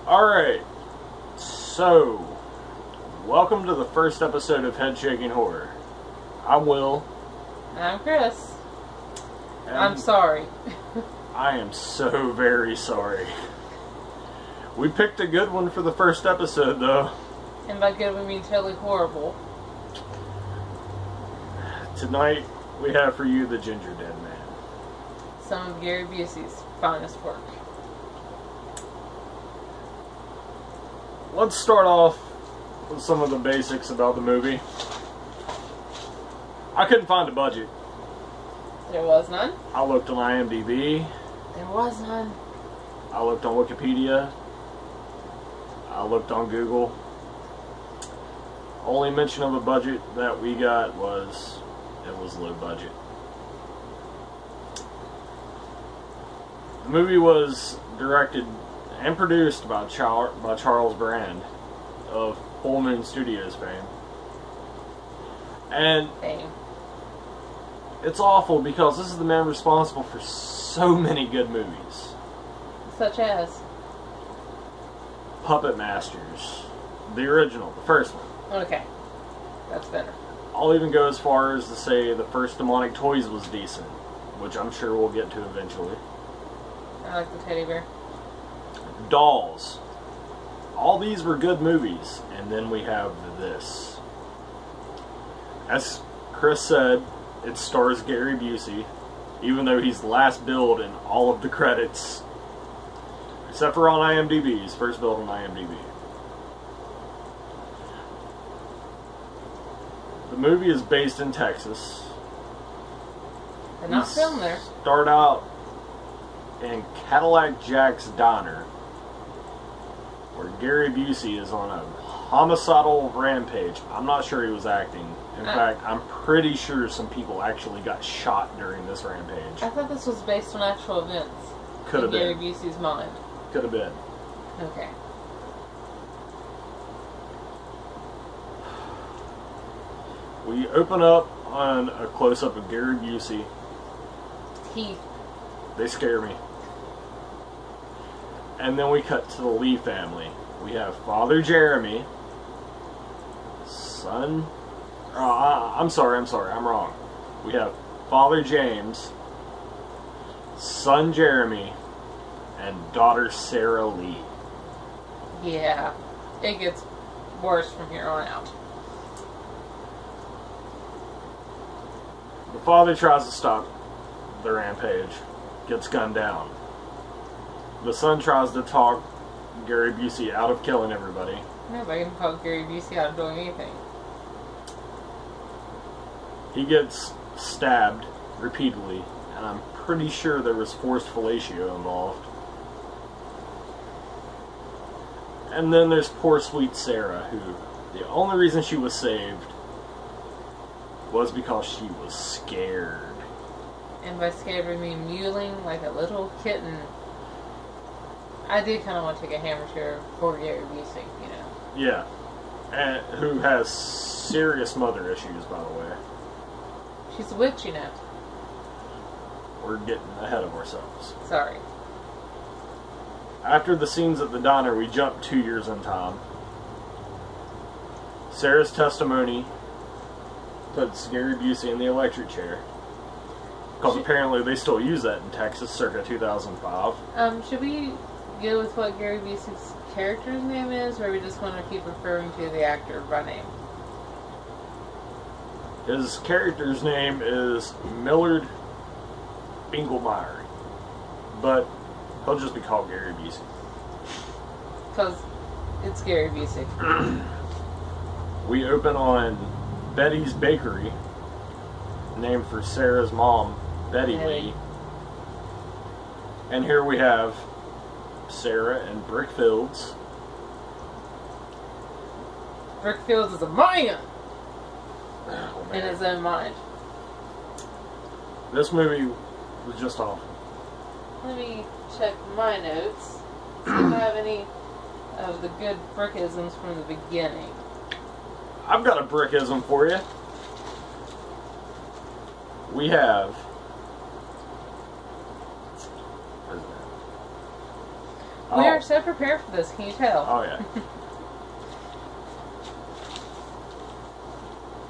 Alright, so, welcome to the first episode of Head Shaking Horror. I'm Will. I'm Chris. I'm sorry. I am so very sorry. We picked a good one for the first episode, though. And by good, we mean totally horrible. Tonight, we have for you the Gingerdead Man. Some of Gary Busey's finest work. Let's start off with some of the basics about the movie. I couldn't find a budget. There was none. I looked on IMDb. There was none. I looked on Wikipedia. I looked on Google. Only mention of a budget that we got was it was low budget. The movie was directed and produced by Charles Brand of Full Moon Studios fame. And it's awful because this is the man responsible for so many good movies. Such as? Puppet Masters. The original, the first one. Okay. That's better. I'll even go as far as to say the first Demonic Toys was decent, which I'm sure we'll get to eventually. I like the teddy bear. Dolls. All these were good movies, and then we have this. As Chris said, it stars Gary Busey, even though he's last billed in all of the credits, except for on IMDb. He's first billed on IMDb. The movie is based in Texas. They're not filmed there. Start out in Cadillac Jack's Diner, where Gary Busey is on a homicidal rampage. I'm not sure he was acting. In fact, I'm pretty sure some people actually got shot during this rampage. I thought this was based on actual events. Could have been. Gary Busey's mind. Could have been. Okay. We open up on a close-up of Gary Busey. Teeth. They scare me. And then we cut to the Lee family. We have Father Jeremy, son... I'm sorry, I'm wrong. We have Father James, son Jeremy, and daughter Sarah Lee. Yeah. It gets worse from here on out. The father tries to stop the rampage, gets gunned down. The son tries to talk Gary Busey out of killing everybody. Nobody can talk Gary Busey out of doing anything. He gets stabbed repeatedly, and I'm pretty sure there was forced fellatio involved. And then there's poor sweet Sarah, who the only reason she was saved was because she was scared. And by scared we mean mewling like a little kitten. I did kind of want to take a hammer to her for Gary Busey, you know. Yeah. And who has serious mother issues, by the way. She's a witch, you know. We're getting ahead of ourselves. Sorry. After the scenes at the diner, we jump 2 years in time. Sarah's testimony puts Gary Busey in the electric chair. Because apparently they still use that in Texas circa 2005. Should we go with what Gary Busey's character's name is, or are we just going to keep referring to the actor by name? His character's name is Millard Bingelmeyer, but he'll just be called Gary Busey. Because it's Gary Busey. We open on Betty's Bakery, named for Sarah's mom, Betty Lee. And here we have Sarah and Brickfields. Brickfields is a man! Oh, in his own mind. This movie was just awful. Let me check my notes. See if I have any of the good brickisms from the beginning. I've got a brickism for you. We have We are so prepared for this, can you tell? Oh, yeah.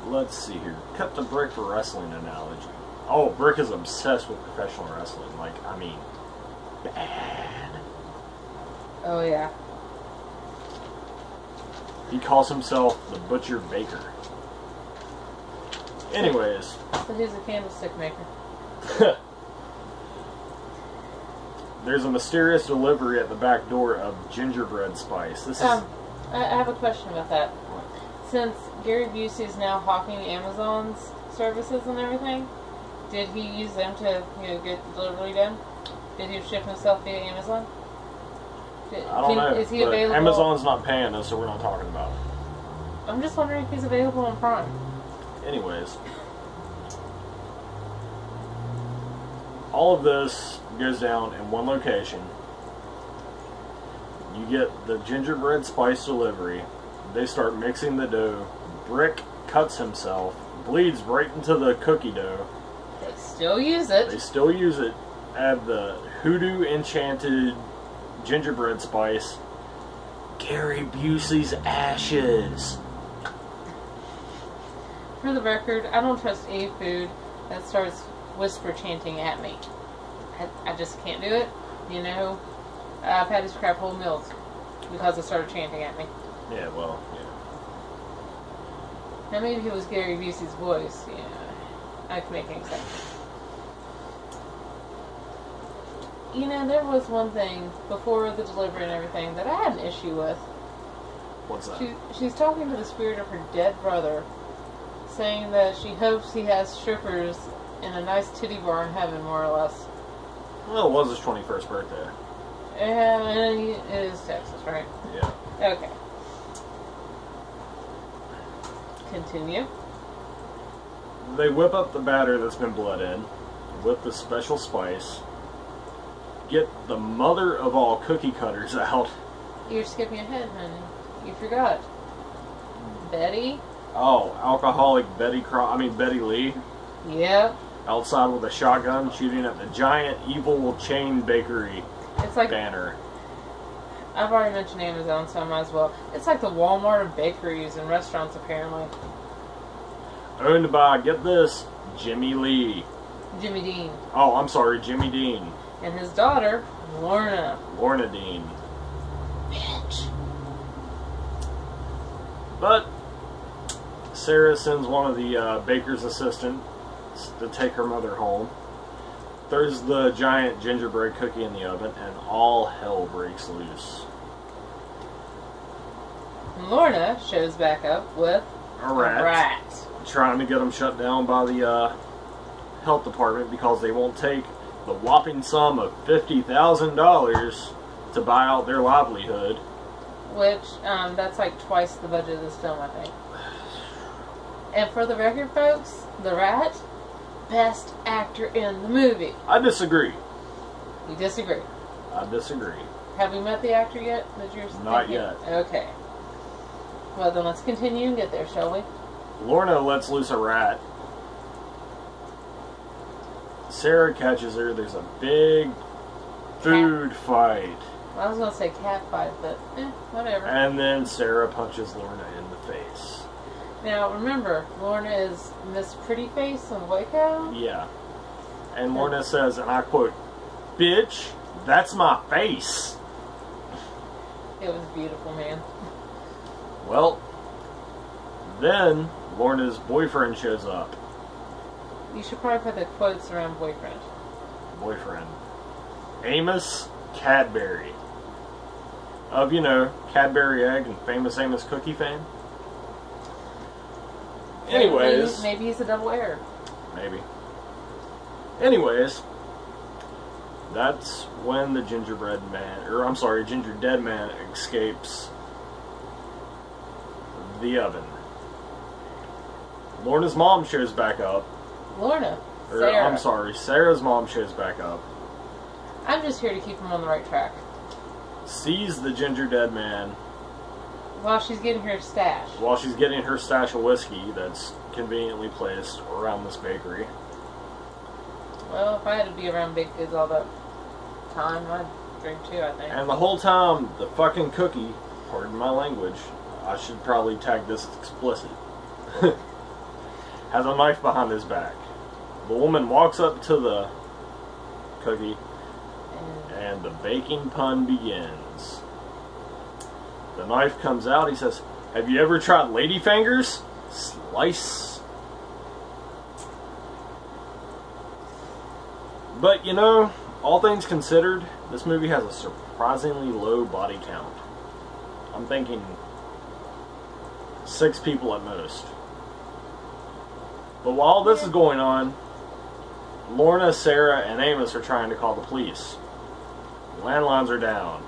Let's see here. Cut the Brick for wrestling analogy. Oh, Brick is obsessed with professional wrestling. Like, I mean, bad. Oh, yeah. He calls himself the Butcher Baker. Anyways. So he's a candlestick maker. There's a mysterious delivery at the back door of gingerbread spice. This is... I have a question about that. Since Gary Busey is now hawking Amazon's services and everything, did he use them to get the delivery done? Did he ship himself via Amazon? I don't know. Is he available? Amazon's not paying us, so we're not talking about it. I'm just wondering if he's available on Prime. Anyways. All of this goes down in one location. You get the gingerbread spice delivery. They start mixing the dough. Brick cuts himself, bleeds right into the cookie dough. They still use it. They still use it. Add the hoodoo enchanted gingerbread spice. Gary Busey's ashes. For the record, I don't trust any food that starts whisper chanting at me. I just can't do it. I've had to scrap whole meals because it started chanting at me. Yeah, well, yeah. Now maybe if it was Gary Busey's voice, I could make an exception. There was one thing before the delivery and everything that I had an issue with. What's that? She's talking to the spirit of her dead brother, saying that she hopes he has strippers in a nice titty bar in heaven, more or less. Well, it was his 21st birthday. And it is Texas, right? Yeah. Okay. Continue. They whip up the batter that's been bled in with the special spice. Get the mother of all cookie cutters out. You're skipping ahead, honey. You forgot. Betty? Oh, alcoholic Betty Lee. Yep. Outside with a shotgun shooting at the giant evil chain bakery It's like banner. I've already mentioned Amazon, so I might as well. It's like the Walmart of bakeries and restaurants, apparently. Owned by, get this, Jimmy Lee. Jimmy Dean. Oh, I'm sorry, Jimmy Dean. And his daughter, Lorna. Lorna Dean. Bitch. But Sarah sends one of the baker's assistants to take her mother home. Throws the giant gingerbread cookie in the oven, and all hell breaks loose. Lorna shows back up with A rat. Trying to get them shut down by the health department because they won't take the whopping sum of $50,000 to buy out their livelihood. Which, that's like twice the budget of this film, I think. And for the record, folks, the rat, best actor in the movie. I disagree. You disagree? I disagree. Have we met the actor yet that you're Not thinking? yet. Okay. Well, then let's continue and get there, shall we? Lorna lets loose a rat. Sarah catches her. There's a big food fight. Well, I was going to say cat fight, but whatever. And then Sarah punches Lorna in the face. Now, remember, Lorna is Miss Pretty Face in Waco? Yeah. And Lorna says, and I quote, "Bitch, that's my face." It was beautiful, man. Well, then Lorna's boyfriend shows up. You should probably put the quotes around boyfriend. Boyfriend. Amos Cadbury. Of, Cadbury Egg and Famous Amos Cookie fame. Anyways. Maybe he's a double heir. Maybe. Anyways. That's when the Gingerdead Man escapes the oven. Lorna's mom shows back up. Lorna? Sarah. I'm sorry, Sarah's mom shows back up. I'm just here to keep him on the right track. Sees the Gingerdead Man. While she's getting her stash. While she's getting her stash of whiskey that's conveniently placed around this bakery. Well, if I had to be around baked goods all that time, I'd drink too, I think. And the whole time, the fucking cookie, pardon my language, I should probably tag this explicit, has a knife behind his back. The woman walks up to the cookie, and the baking pun begins. The knife comes out, he says, "Have you ever tried ladyfingers?" Slice. But, you know, all things considered, this movie has a surprisingly low body count. I'm thinking 6 people at most. But while this is going on, Lorna, Sarah, and Amos are trying to call the police. Landlines are down.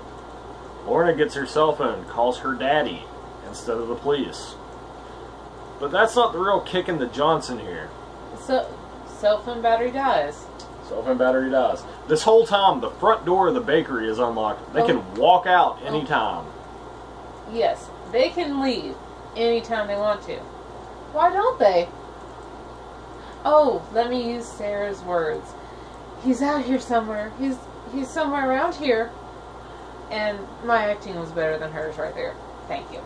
Lorna gets her cell phone, calls her daddy instead of the police. But that's not the real kick in the Johnson here. So, cell phone battery dies. Cell phone battery dies. This whole time, the front door of the bakery is unlocked. They can walk out anytime. Yes, they can leave anytime they want to. Why don't they? Oh, let me use Sarah's words. He's out here somewhere. He's somewhere around here. And my acting was better than hers right there. Thank you.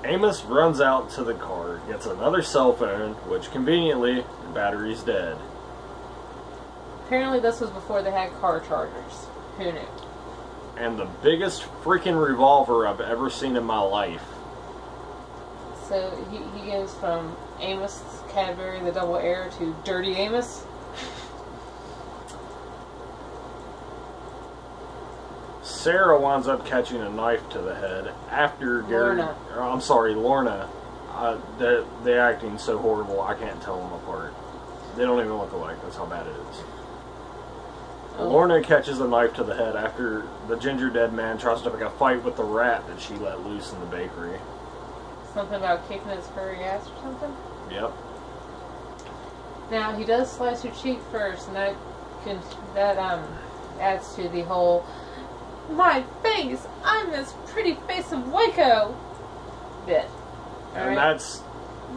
Amos runs out to the car, gets another cell phone, which conveniently, the battery's dead. Apparently this was before they had car chargers. Who knew? And the biggest freaking revolver I've ever seen in my life. So he goes from Amos Cadbury, the double air, to Dirty Amos. Sarah winds up catching a knife to the head after Lorna. Lorna. The acting's so horrible, I can't tell them apart. They don't even look alike, that's how bad it is. Oh. Lorna catches a knife to the head after the Gingerdead Man tries to pick a fight with the rat that she let loose in the bakery. Something about kicking his furry ass or something? Yep. Now, he does slice her cheek first, and that adds to the whole, "My face! I'm this pretty face of Waco!" bit. And that's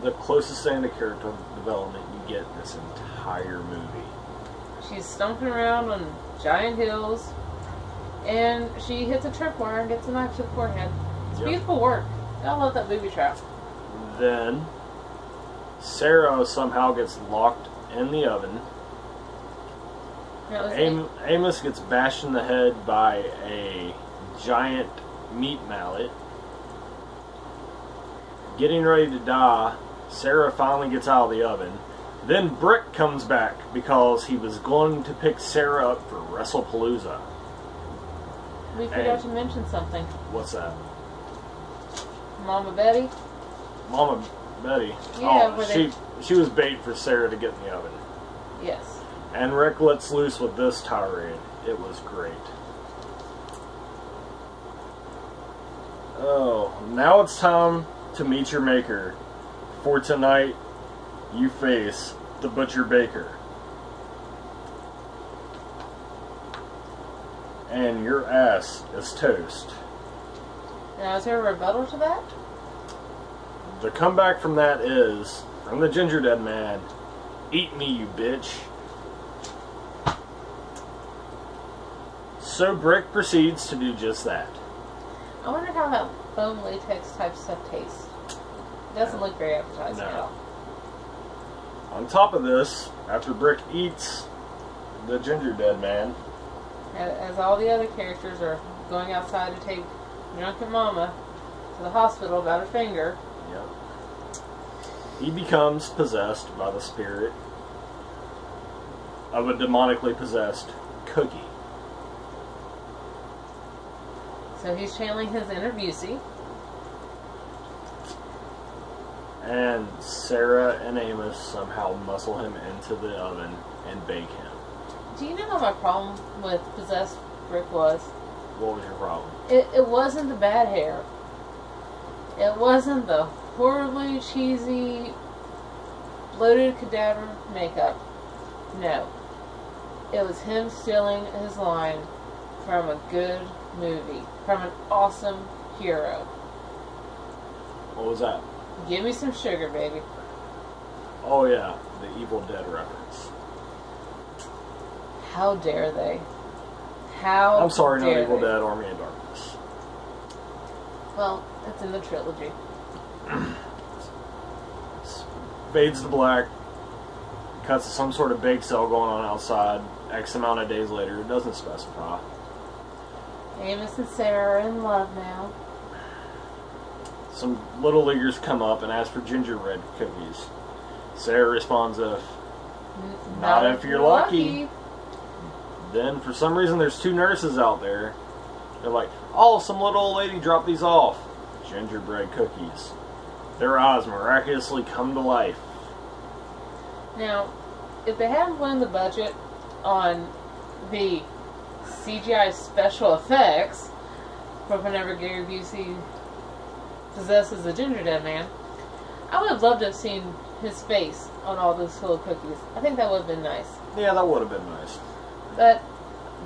the closest thing to character development you get in this entire movie. She's stomping around on giant hills, and she hits a tripwire and gets a knife to the forehead. It's beautiful work. I love that booby trap. Then Sarah somehow gets locked in the oven. Amos gets bashed in the head by a giant meat mallet. Getting ready to die, Sarah finally gets out of the oven. Then Brick comes back because he was going to pick Sarah up for WrestlePalooza. We forgot to mention something. What's that? Mama Betty? Mama Betty? Yeah, she was bait for Sarah to get in the oven. Yes. And Rick lets loose with this tirade. It was great. Oh, now it's time to meet your maker. For tonight, you face the Butcher Baker. And your ass is toast. Now, is there a rebuttal to that? The comeback from that is, from the Gingerdead Man, "Eat me, you bitch." So Brick proceeds to do just that. I wonder how that foam latex type stuff tastes. It doesn't look very appetizing at all. On top of this, after Brick eats the Gingerdead Man, As all the other characters are going outside to take drunken Mama to the hospital about her finger. yep, he becomes possessed by the spirit of a demonically possessed cookie. So he's channeling his inner Busey. And Sarah and Amos somehow muscle him into the oven and bake him. Do you know what my problem with possessed Rick was? What was your problem? It wasn't the bad hair. It wasn't the horribly cheesy, bloated cadaver makeup. No. It was him stealing his line from a good movie. From an awesome hero. What was that? Give me some sugar, baby. Oh yeah, the Evil Dead reference. How dare they? How I'm sorry, not dare Evil they? Dead, Army of Darkness. Well, it's in the trilogy. Fades to black. Cuts to some sort of bake sale going on outside. X amount of days later. It doesn't specify. Amos and Sarah are in love now. Some little leaguers come up and ask for gingerbread cookies. Sarah responds if, not if you're lucky. Then, for some reason, there's two nurses out there. They're like, oh, some little old lady dropped these off. Gingerbread cookies. Their eyes miraculously come to life. Now, if they hadn't blown the budget on the CGI special effects from whenever Gary Busey possesses the Gingerdead Man, I would have loved to have seen his face on all those little cookies. I think that would have been nice. Yeah, that would have been nice. But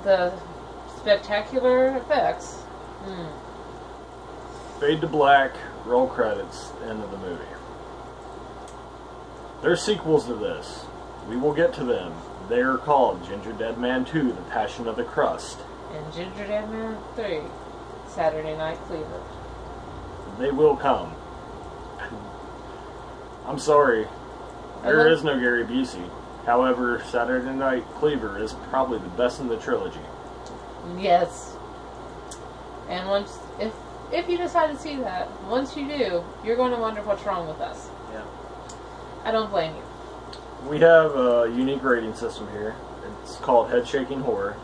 the spectacular effects. Fade to black, roll credits, end of the movie. There's sequels to this. We will get to them. They are called Gingerdead Man 2, The Passion of the Crust. And Gingerdead Man 3, Saturday Night Cleaver. They will come. I'm sorry. There is no Gary Busey. However, Saturday Night Cleaver is probably the best in the trilogy. Yes. And once, if you decide to see that, once you do, you're going to wonder what's wrong with us. Yeah. I don't blame you. We have a unique rating system here. It's called Head Shaking Horror.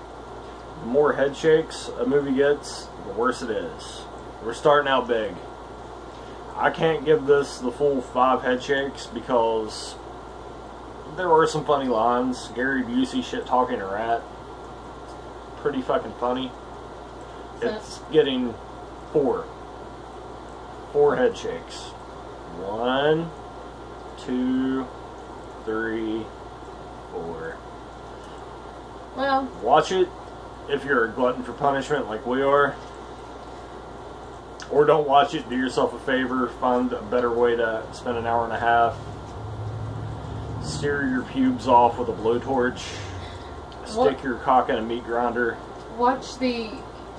The more head shakes a movie gets, the worse it is. We're starting out big. I can't give this the full 5 head shakes because there were some funny lines. Gary Busey shit talking a rat. Pretty fucking funny. It's getting 4. 4 head shakes. 1, 2, 3, 4. Well, watch it if you're a glutton for punishment like we are. Or don't watch it, do yourself a favor, find a better way to spend an hour and a half. Sear your pubes off with a blowtorch. Stick your cock in a meat grinder. Watch the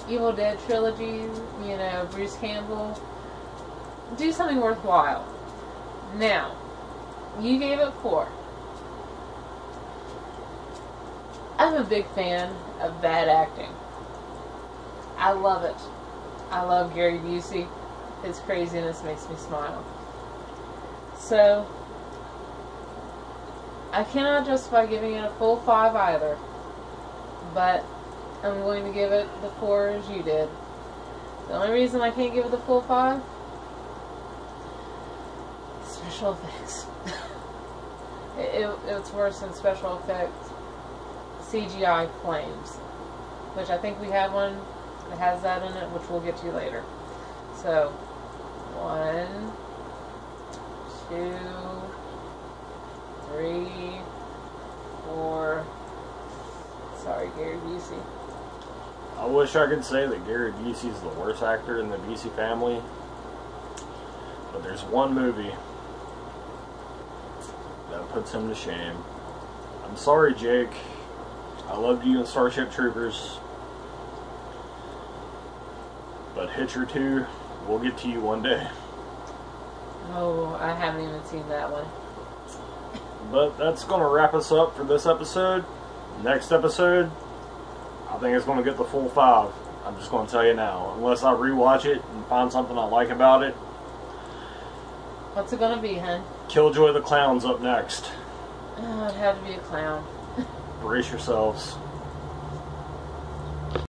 Evil Dead trilogy, you know, Bruce Campbell. Do something worthwhile. Now, you gave it 4. I'm a big fan of bad acting. I love it. I love Gary Busey. His craziness makes me smile. So, I cannot justify giving it a full 5 either. But I'm going to give it the 4 as you did. The only reason I can't give it the full 5? Special effects. It's worse than special effects. CGI flames. Which I think we have one that has that in it, which we'll get to later. So, 1, 2, 3, 4. Sorry, Gary Busey. I wish I could say that Gary Busey is the worst actor in the Busey family. But there's one movie that puts him to shame. I'm sorry, Jake. I loved you in Starship Troopers. But Hitcher 2, we'll get to you one day. Oh, I haven't even seen that one. But that's going to wrap us up for this episode. Next episode, I think it's going to get the full 5. I'm just going to tell you now. Unless I rewatch it and find something I like about it. What's it going to be, hun? Killjoy the Clown's up next. Oh, it had to be a clown. Brace yourselves.